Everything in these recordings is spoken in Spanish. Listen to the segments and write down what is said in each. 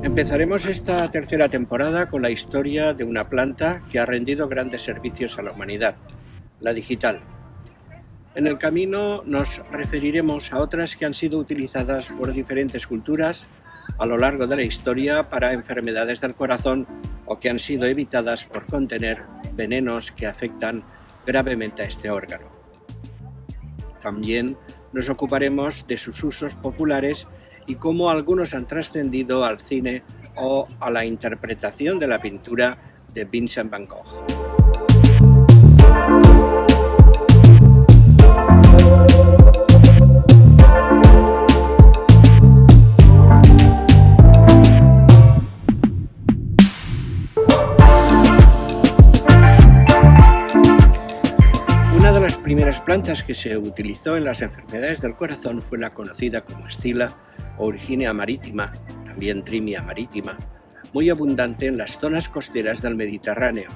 Empezaremos esta tercera temporada con la historia de una planta que ha rendido grandes servicios a la humanidad, la digital. En el camino nos referiremos a otras que han sido utilizadas por diferentes culturas a lo largo de la historia para enfermedades del corazón o que han sido evitadas por contener venenos que afectan gravemente a este órgano. También nos ocuparemos de sus usos populares y cómo algunos han trascendido al cine o a la interpretación de la pintura de Vincent van Gogh. Una de las primeras plantas que se utilizó en las enfermedades del corazón fue la conocida como Scilla o Virginia maritima, también Trimia maritima, muy abundante en las zonas costeras del Mediterráneo,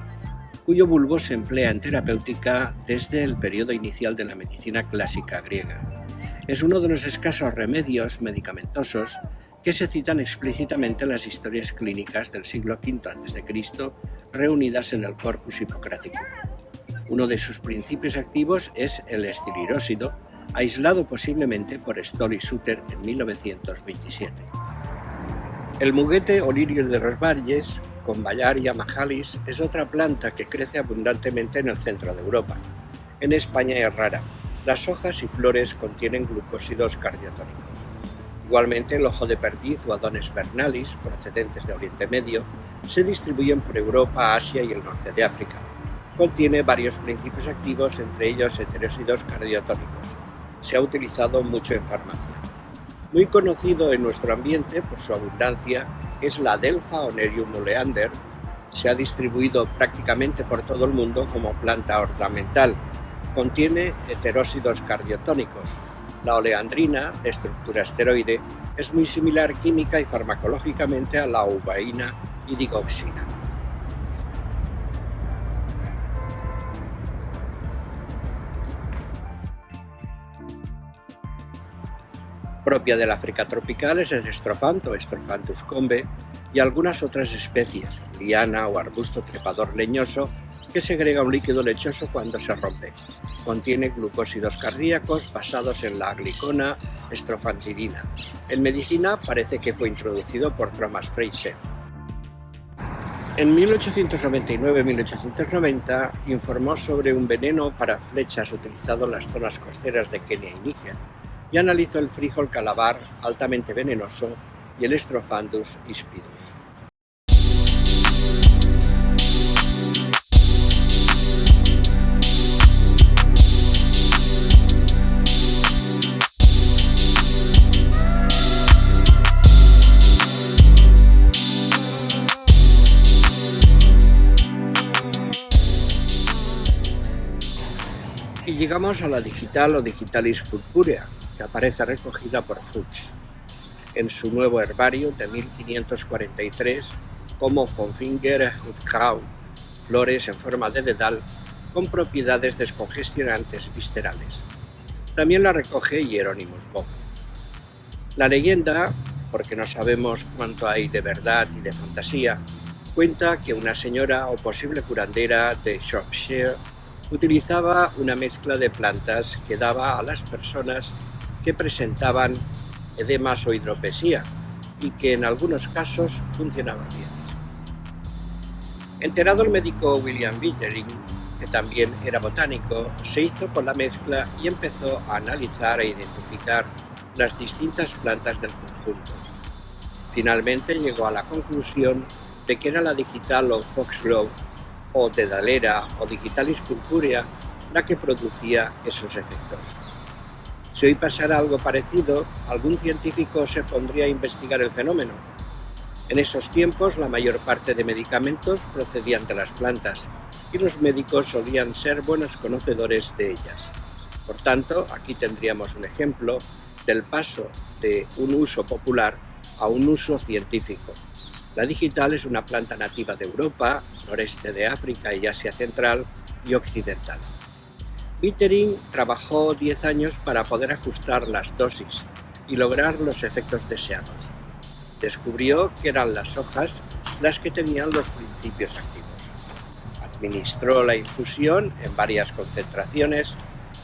cuyo bulbo se emplea en terapéutica desde el periodo inicial de la medicina clásica griega. Es uno de los escasos remedios medicamentosos que se citan explícitamente en las historias clínicas del siglo V a.C., reunidas en el Corpus Hippocrático. Uno de sus principios activos es el estilirósido, aislado posiblemente por Stoll y Suter en 1927. El muguete o lirio de los valles, con Ballaria majalis, es otra planta que crece abundantemente en el centro de Europa. En España es rara. Las hojas y flores contienen glucósidos cardiotónicos. Igualmente, el ojo de perdiz o Adonis vernalis, procedentes de Oriente Medio, se distribuyen por Europa, Asia y el norte de África. Contiene varios principios activos, entre ellos heterósidos cardiotónicos. Se ha utilizado mucho en farmacia. Muy conocido en nuestro ambiente por su abundancia es la Adelpha Onerium oleander. Se ha distribuido prácticamente por todo el mundo como planta ornamental. Contiene heterósidos cardiotónicos. La oleandrina, de estructura esteroide, es muy similar química y farmacológicamente a la uvaína y digoxina. Propia del África tropical es el estrofanto, Strophanthus combe, y algunas otras especies, liana o arbusto trepador leñoso, que segrega un líquido lechoso cuando se rompe. Contiene glucósidos cardíacos basados en la glicona estrofantidina. En medicina parece que fue introducido por Thomas Fraser. En 1899-1890 informó sobre un veneno para flechas utilizado en las zonas costeras de Kenia y Níger, y analizó el frijol calabar, altamente venenoso, y el Strophanthus hispidus. Y llegamos a la digital o Digitalis purpurea, que aparece recogida por Fuchs en su nuevo herbario de 1543 como von Finger-Hutkraut, flores en forma de dedal con propiedades descongestionantes viscerales. También la recoge Hieronymus Bock. La leyenda, porque no sabemos cuánto hay de verdad y de fantasía, cuenta que una señora o posible curandera de Shropshire utilizaba una mezcla de plantas que daba a las personas que presentaban edemas o hidropesía y que en algunos casos funcionaba bien. Enterado el médico William Vittering, que también era botánico, se hizo con la mezcla y empezó a analizar e identificar las distintas plantas del conjunto. Finalmente llegó a la conclusión de que era la digital o foxglove o dedalera o Digitalis purpurea la que producía esos efectos. Si hoy pasara algo parecido, algún científico se pondría a investigar el fenómeno. En esos tiempos, la mayor parte de medicamentos procedían de las plantas y los médicos solían ser buenos conocedores de ellas. Por tanto, aquí tendríamos un ejemplo del paso de un uso popular a un uso científico. La digital es una planta nativa de Europa, noreste de África y Asia Central y Occidental. Vittering trabajó 10 años para poder ajustar las dosis, y lograr los efectos deseados. Descubrió que eran las hojas las que tenían los principios activos. Administró la infusión en varias concentraciones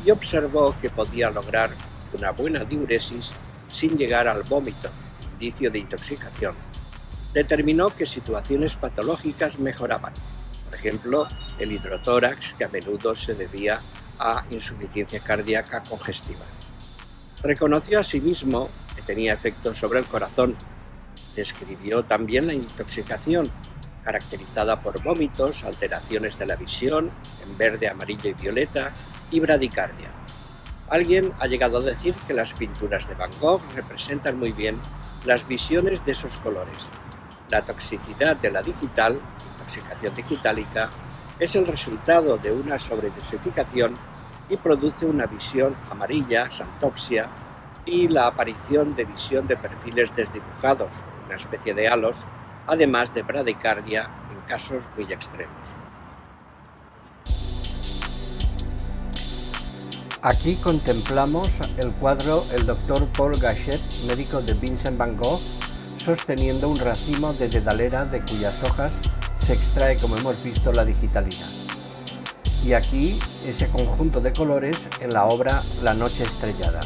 y observó que podía lograr una buena diuresis sin llegar al vómito, indicio de intoxicación. Determinó que situaciones patológicas mejoraban, por ejemplo, el hidrotórax, que a menudo se debía a insuficiencia cardíaca congestiva. Reconoció asimismo que tenía efectos sobre el corazón. Describió también la intoxicación, caracterizada por vómitos, alteraciones de la visión en verde, amarillo y violeta y bradicardia. Alguien ha llegado a decir que las pinturas de Van Gogh representan muy bien las visiones de esos colores. La toxicidad de la digital, intoxicación digitálica, es el resultado de una sobredosificación y produce una visión amarilla, xantopsia, y la aparición de visión de perfiles desdibujados, una especie de halos, además de bradicardia en casos muy extremos. Aquí contemplamos el cuadro El Dr. Paul Gachet, médico de Vincent van Gogh, sosteniendo un racimo de dedalera de cuyas hojas se extrae, como hemos visto, la digitalina. Y aquí ese conjunto de colores en la obra La noche estrellada.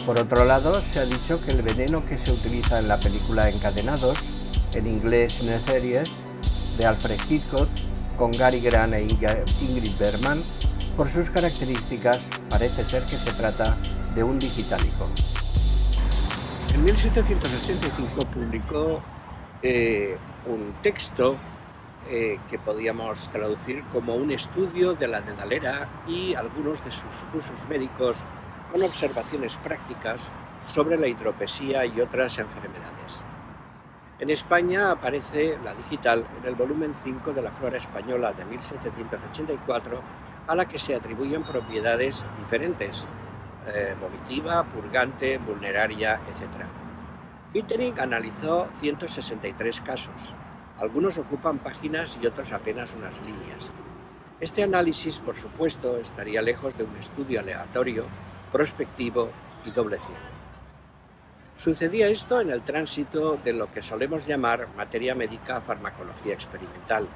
Por otro lado, se ha dicho que el veneno que se utiliza en la película Encadenados, en inglés In Series, de Alfred Hitchcock, con Cary Grant e Ingrid Bergman, por sus características parece ser que se trata de un digitálico. En 1785 publicó un texto que podíamos traducir como un estudio de la dedalera y algunos de sus usos médicos, con observaciones prácticas sobre la hidropesía y otras enfermedades. En España aparece la digital en el volumen 5 de la Flora Española de 1784, a la que se atribuyen propiedades diferentes, vomitiva, purgante, vulneraria, etc. Pittering analizó 163 casos. Algunos ocupan páginas y otros apenas unas líneas. Este análisis, por supuesto, estaría lejos de un estudio aleatorio, prospectivo y doble ciego. Sucedía esto en el tránsito de lo que solemos llamar materia médica a farmacología experimental.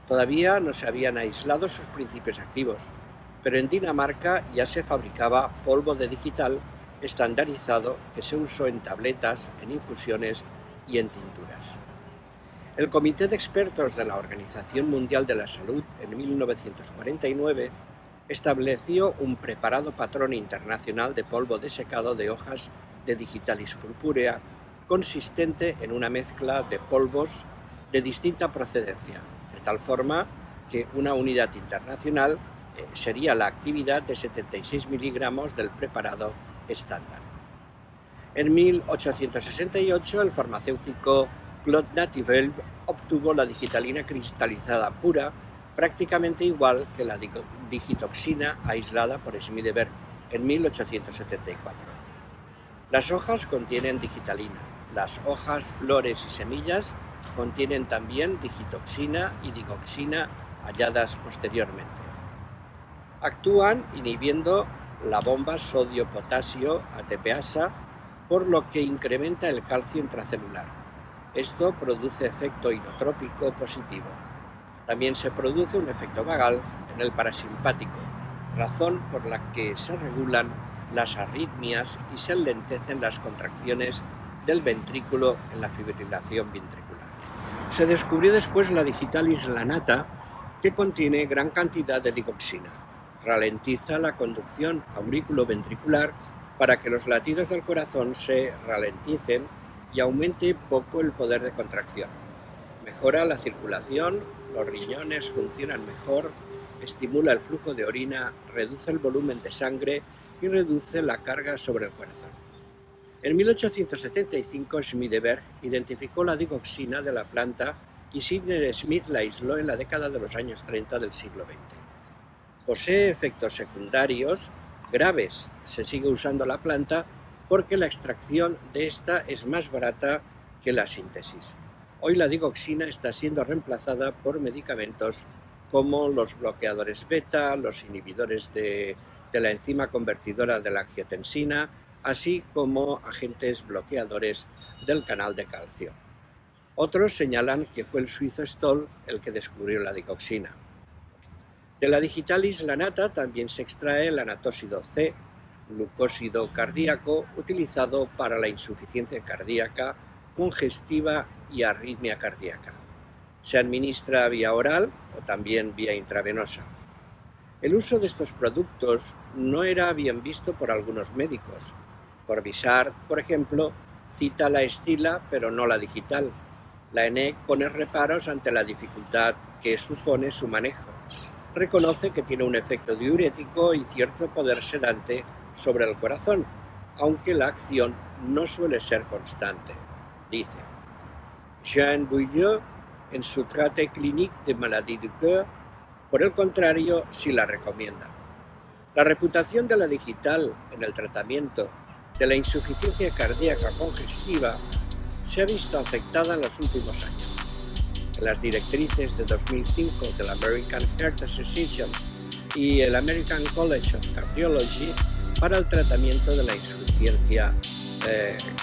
Todavía no se habían aislado sus principios activos, pero en Dinamarca ya se fabricaba polvo de digital estandarizado que se usó en tabletas, en infusiones y en tinturas. El Comité de Expertos de la Organización Mundial de la Salud en 1949 estableció un preparado patrón internacional de polvo desecado de hojas de digitalis purpúrea consistente en una mezcla de polvos de distinta procedencia, de tal forma que una unidad internacional sería la actividad de 76 miligramos del preparado estándar. En 1868 el farmacéutico Claude Nativelle obtuvo la digitalina cristalizada pura, prácticamente igual que la digitoxina aislada por Schmidberg en 1874. Las hojas contienen digitalina, las hojas, flores y semillas contienen también digitoxina y digoxina halladas posteriormente. Actúan inhibiendo la bomba sodio-potasio ATPasa, por lo que incrementa el calcio intracelular. Esto produce efecto inotrópico positivo. También se produce un efecto vagal en el parasimpático, razón por la que se regulan las arritmias y se enlentecen las contracciones del ventrículo en la fibrilación ventricular. Se descubrió después la digitalis lanata, que contiene gran cantidad de digoxina. Ralentiza la conducción auriculoventricular para que los latidos del corazón se ralenticen y aumente poco el poder de contracción. Mejora la circulación, los riñones funcionan mejor, estimula el flujo de orina, reduce el volumen de sangre y reduce la carga sobre el corazón. En 1875 Schmidberg identificó la digoxina de la planta y Sidney Smith la aisló en la década de los años 30 del siglo XX. Posee efectos secundarios graves. Se sigue usando la planta porque la extracción de esta es más barata que la síntesis. Hoy la digoxina está siendo reemplazada por medicamentos como los bloqueadores beta, los inhibidores de la enzima convertidora de la angiotensina así como agentes bloqueadores del canal de calcio. Otros señalan que fue el suizo Stoll el que descubrió la digoxina. De la digitalis lanata también se extrae el anatósido C, glucósido cardíaco, utilizado para la insuficiencia cardíaca, congestiva y arritmia cardíaca. Se administra vía oral o también vía intravenosa. El uso de estos productos no era bien visto por algunos médicos. Corvisart, por ejemplo, cita la estila pero no la digital. La ENEC pone reparos ante la dificultad que supone su manejo. Reconoce que tiene un efecto diurético y cierto poder sedante sobre el corazón, aunque la acción no suele ser constante. Dice Jean Bouillot en su Traité clinique de maladie du cœur, por el contrario, sí la recomienda. La reputación de la digital en el tratamiento de la insuficiencia cardíaca congestiva se ha visto afectada en los últimos años. En las directrices de 2005 de la American Heart Association y el American College of Cardiology para el tratamiento de la insuficiencia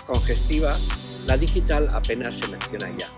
congestiva, la digital apenas se menciona ya.